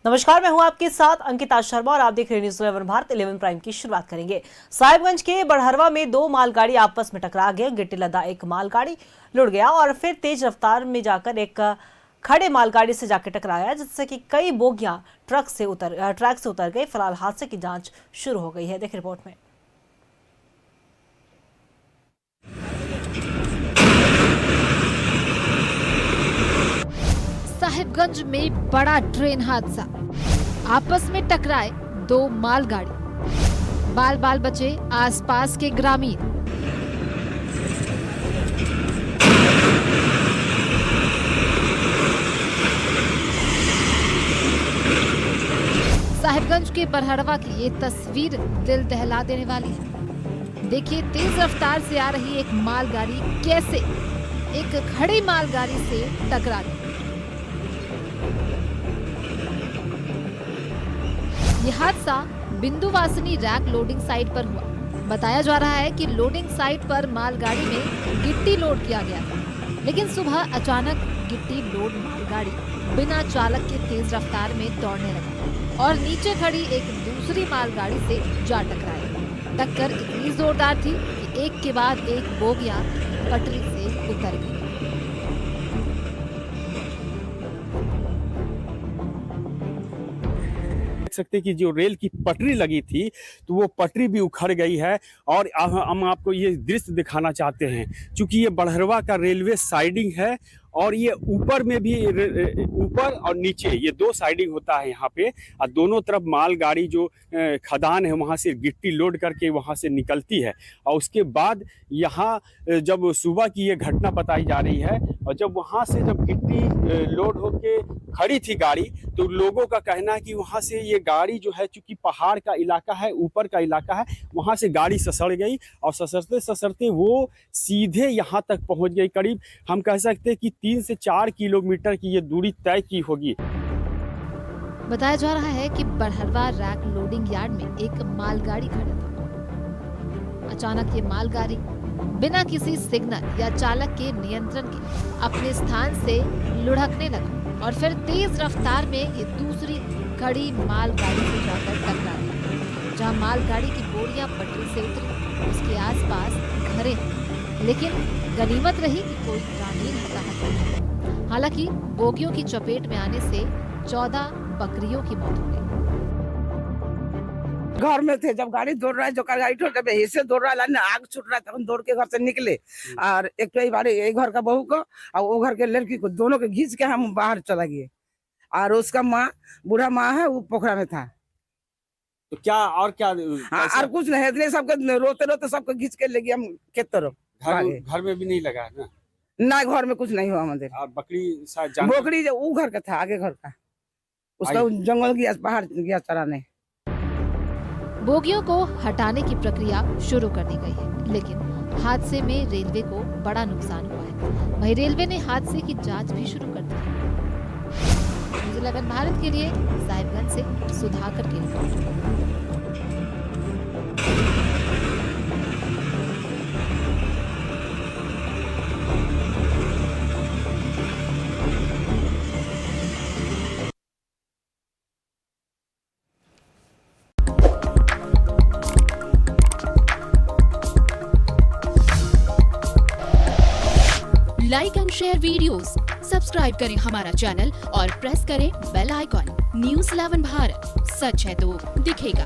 नमस्कार, मैं हूं आपके साथ अंकिता शर्मा और आप देख रहे हैं न्यूज़ 11 भारत 11 प्राइम की शुरुआत करेंगे। साहिबगंज के बड़हरवा में दो मालगाड़ी आपस में टकरा गए। गिट्टी लदा एक मालगाड़ी लुढ़ गया और फिर तेज रफ्तार में जाकर एक खड़े मालगाड़ी से जाकर टकराया, जिससे कि कई बोगियां ट्रैक से उतर गई। फिलहाल हादसे की जांच शुरू हो गई है। देखिए रिपोर्ट में। साहिबगंज में बड़ा ट्रेन हादसा, आपस में टकराए दो मालगाड़ी, बाल बाल बचे आसपास के ग्रामीण। साहिबगंज के बरहड़वा की ये तस्वीर दिल दहला देने वाली है। देखिए तेज रफ्तार से आ रही एक मालगाड़ी कैसे एक खड़ी मालगाड़ी से टकरा गई। यह हादसा बिंदुवासिनी रैक लोडिंग साइट पर हुआ। बताया जा रहा है कि लोडिंग साइट पर मालगाड़ी में गिट्टी लोड किया गया था, लेकिन सुबह अचानक गिट्टी लोड मालगाड़ी बिना चालक के तेज रफ्तार में दौड़ने लगा और नीचे खड़ी एक दूसरी मालगाड़ी से जा टकराई। टक्कर इतनी जोरदार थी कि एक के बाद एक बोगियां पटरी से उतर गई। सकते कि जो रेल की पटरी लगी थी तो वो पटरी भी उखड़ गई है। और हम आपको ये दृश्य दिखाना चाहते हैं, क्योंकि ये बड़हरवा का रेलवे साइडिंग है और ये ऊपर में भी ऊपर और नीचे ये दो साइडिंग होता है यहाँ पे। और दोनों तरफ मालगाड़ी जो खदान है वहाँ से गिट्टी लोड करके वहाँ से निकलती है। और उसके बाद यहाँ जब सुबह की ये घटना बताई जा रही है, और जब वहाँ से जब गिट्टी लोड होके खड़ी थी गाड़ी, तो लोगों का कहना है कि वहाँ से ये गाड़ी जो है, चूंकि पहाड़ का इलाका है, ऊपर का इलाका है, वहाँ से गाड़ी ससड़ गई और ससरते ससरते वो सीधे यहाँ तक पहुँच गई। करीब हम कह सकते हैं कि 3 से 4 किलोमीटर की ये दूरी तय की होगी। बताया जा रहा है कि बड़हरवा रैक लोडिंग यार्ड में एक मालगाड़ी खड़ा था। अचानक ये मालगाड़ी बिना किसी सिग्नल या चालक के नियंत्रण के अपने स्थान से लुढ़कने लगा और फिर तेज रफ्तार में ये दूसरी खड़ी मालगाड़ी से जाकर टकरा गई। जहां मालगाड़ी की बोरियां पटरी से उतरी, उसके आसपास घरें हैं, लेकिन गनीमत रही कि कोई ग्रामीण हताहत नहीं हुआ। हालांकि बोगियों की चपेट में आने से 14 बकरियों की मौत हो गई। घर में थे, जब गाड़ी दौड़ रहा है, जो गाड़ी जब ऐसे दौड़ रहा है, आग छूट रहा था, दौड़ के घर से निकले और एक तो एक घर का बहू को और वो घर के लड़की को दोनों को घींच के हम बाहर चला गए। और उसका माँ, बूढ़ा माँ है, वो पोखरा में था। तो क्या और क्या और कुछ नहीं, इतने सबके रोते रोते सबको घींच के ले गए हम खेत तरफ। घर में भी नहीं लगा है ना, घर में कुछ नहीं हुआ हमारे। और बकरी बकरी जो वो घर का था, आगे घर का, उसका जंगल गया, पहाड़ गया चराने। बोगियों को हटाने की प्रक्रिया शुरू कर दी गई है, लेकिन हादसे में रेलवे को बड़ा नुकसान हुआ है। वहीं रेलवे ने हादसे की जांच भी शुरू कर दी है। न्यूज़ 11 भारत के लिए साहिबगंज से सुधाकर की report. Like and share videos, subscribe करें हमारा चैनल और प्रेस करें बेल आइकॉन। न्यूज़ 11 भारत, सच है तो दिखेगा।